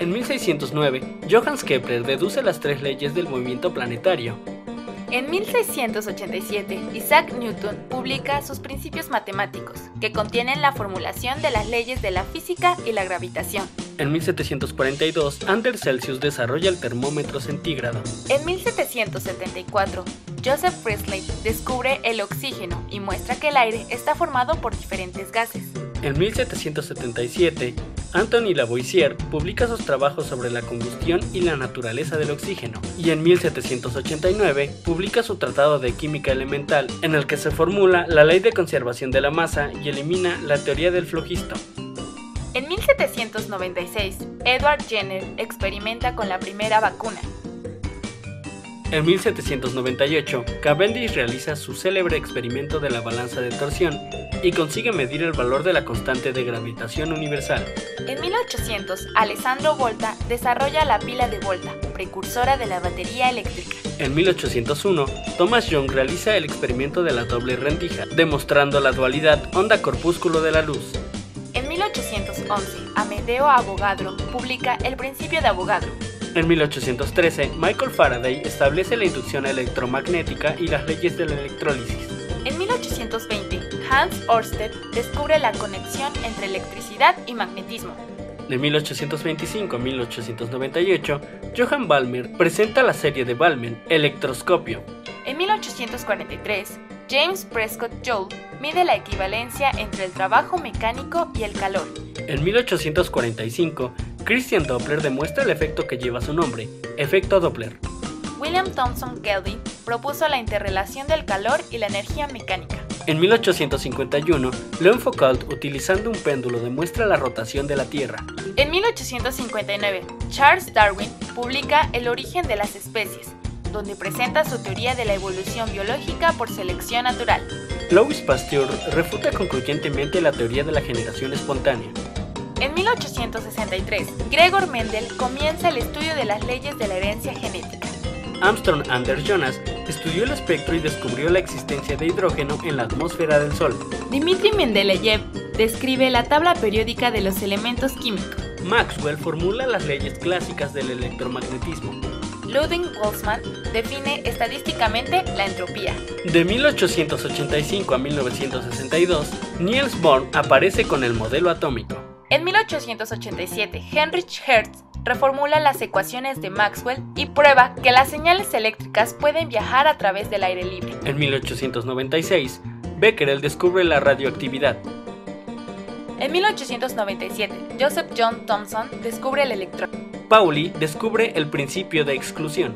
En 1609, Johannes Kepler deduce las tres leyes del movimiento planetario. En 1687, Isaac Newton publica sus principios matemáticos, que contienen la formulación de las leyes de la física y la gravitación. En 1742, Anders Celsius desarrolla el termómetro centígrado. En 1774, Joseph Priestley descubre el oxígeno y muestra que el aire está formado por diferentes gases. En 1777, Antoine Lavoisier publica sus trabajos sobre la combustión y la naturaleza del oxígeno, y en 1789 publica su tratado de química elemental, en el que se formula la ley de conservación de la masa y elimina la teoría del flogisto. En 1796, Edward Jenner experimenta con la primera vacuna. En 1798, Cavendish realiza su célebre experimento de la balanza de torsión y consigue medir el valor de la constante de gravitación universal. En 1800, Alessandro Volta desarrolla la pila de Volta, precursora de la batería eléctrica. En 1801, Thomas Young realiza el experimento de la doble rendija, demostrando la dualidad onda-corpúsculo de la luz. En 1811, Amedeo Avogadro publica El principio de Avogadro. En 1813, Michael Faraday establece la inducción electromagnética y las leyes de la electrólisis. En 1820, Hans Ørsted descubre la conexión entre electricidad y magnetismo. De 1825 a 1898, Johann Balmer presenta la serie de Balmer, electroscopio. En 1843, James Prescott Joule mide la equivalencia entre el trabajo mecánico y el calor. En 1845, Christian Doppler demuestra el efecto que lleva su nombre, efecto Doppler. William Thomson Kelvin propuso la interrelación del calor y la energía mecánica. En 1851, Leon Foucault, utilizando un péndulo, demuestra la rotación de la Tierra. En 1859, Charles Darwin publica El origen de las especies, donde presenta su teoría de la evolución biológica por selección natural. Louis Pasteur refuta concluyentemente la teoría de la generación espontánea. En 1863, Gregor Mendel comienza el estudio de las leyes de la herencia genética. Armstrong Anders Jonas estudió el espectro y descubrió la existencia de hidrógeno en la atmósfera del Sol. Dmitri Mendeleev describe la tabla periódica de los elementos químicos. Maxwell formula las leyes clásicas del electromagnetismo. Ludwig Boltzmann define estadísticamente la entropía. De 1885 a 1962, Niels Bohr aparece con el modelo atómico. En 1887, Heinrich Hertz reformula las ecuaciones de Maxwell y prueba que las señales eléctricas pueden viajar a través del aire libre. En 1896, Becquerel descubre la radioactividad. En 1897, Joseph John Thomson descubre el electrón. Pauli descubre el principio de exclusión.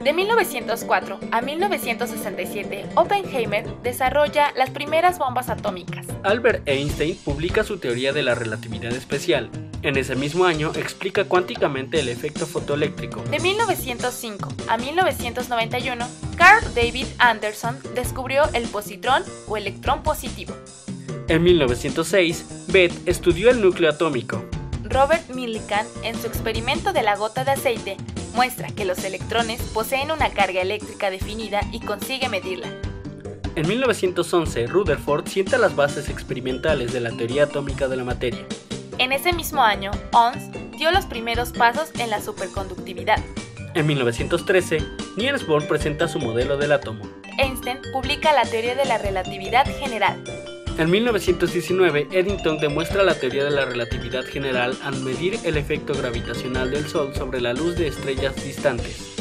De 1904 a 1967, Oppenheimer desarrolla las primeras bombas atómicas. Albert Einstein publica su teoría de la relatividad especial. En ese mismo año explica cuánticamente el efecto fotoeléctrico. De 1905 a 1991, Carl David Anderson descubrió el positrón o electrón positivo. En 1906, Bethe estudió el núcleo atómico. Robert Millikan, en su experimento de la gota de aceite, muestra que los electrones poseen una carga eléctrica definida y consigue medirla. En 1911, Rutherford sienta las bases experimentales de la teoría atómica de la materia. En ese mismo año, Onnes dio los primeros pasos en la superconductividad. En 1913, Niels Bohr presenta su modelo del átomo. Einstein publica la teoría de la relatividad general. En 1919, Eddington demuestra la teoría de la relatividad general al medir el efecto gravitacional del Sol sobre la luz de estrellas distantes.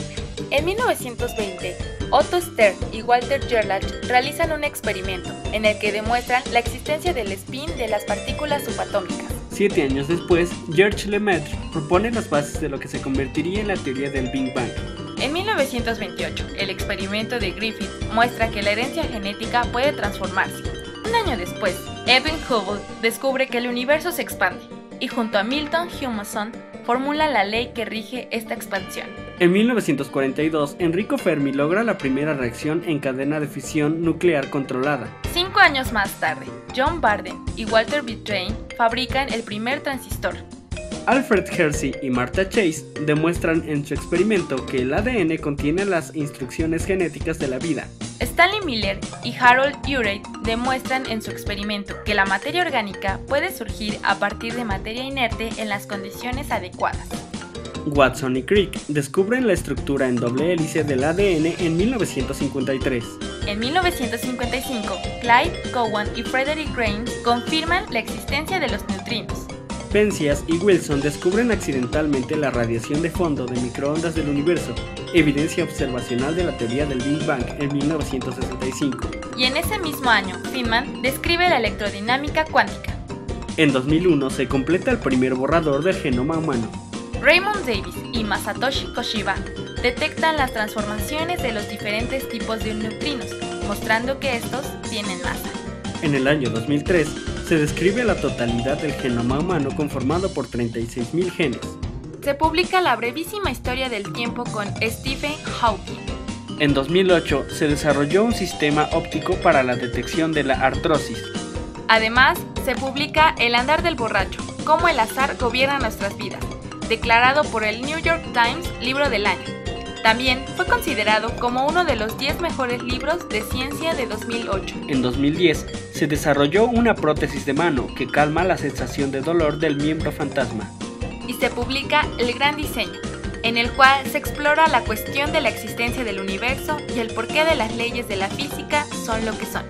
En 1920, Otto Stern y Walter Gerlach realizan un experimento en el que demuestran la existencia del spin de las partículas subatómicas. 7 años después, Georges Lemaitre propone las bases de lo que se convertiría en la teoría del Big Bang. En 1928, el experimento de Griffith muestra que la herencia genética puede transformarse. Un año después, Edwin Hubble descubre que el universo se expande y junto a Milton Humason formula la ley que rige esta expansión. En 1942, Enrico Fermi logra la primera reacción en cadena de fisión nuclear controlada. 5 años más tarde, John Barden y Walter Brattain fabrican el primer transistor. Alfred Hersey y Martha Chase demuestran en su experimento que el ADN contiene las instrucciones genéticas de la vida. Stanley Miller y Harold Urey demuestran en su experimento que la materia orgánica puede surgir a partir de materia inerte en las condiciones adecuadas. Watson y Crick descubren la estructura en doble hélice del ADN en 1953. En 1955, Clyde, Cowan y Frederick Grimes confirman la existencia de los neutrinos. Penzias y Wilson descubren accidentalmente la radiación de fondo de microondas del universo, evidencia observacional de la teoría del Big Bang en 1965. Y en ese mismo año, Feynman describe la electrodinámica cuántica. En 2001 se completa el primer borrador del genoma humano. Raymond Davis y Masatoshi Koshiba detectan las transformaciones de los diferentes tipos de neutrinos, mostrando que estos tienen masa. En el año 2003 se describe la totalidad del genoma humano conformado por 36.000 genes. Se publica la brevísima historia del tiempo con Stephen Hawking. En 2008 se desarrolló un sistema óptico para la detección de la artrosis. Además, se publica El andar del borracho, cómo el azar gobierna nuestras vidas, declarado por el New York Times Libro del Año. También fue considerado como uno de los 10 mejores libros de ciencia de 2008. En 2010 se desarrolló una prótesis de mano que calma la sensación de dolor del miembro fantasma. Y se publica El Gran Diseño, en el cual se explora la cuestión de la existencia del universo y el porqué de las leyes de la física son lo que son.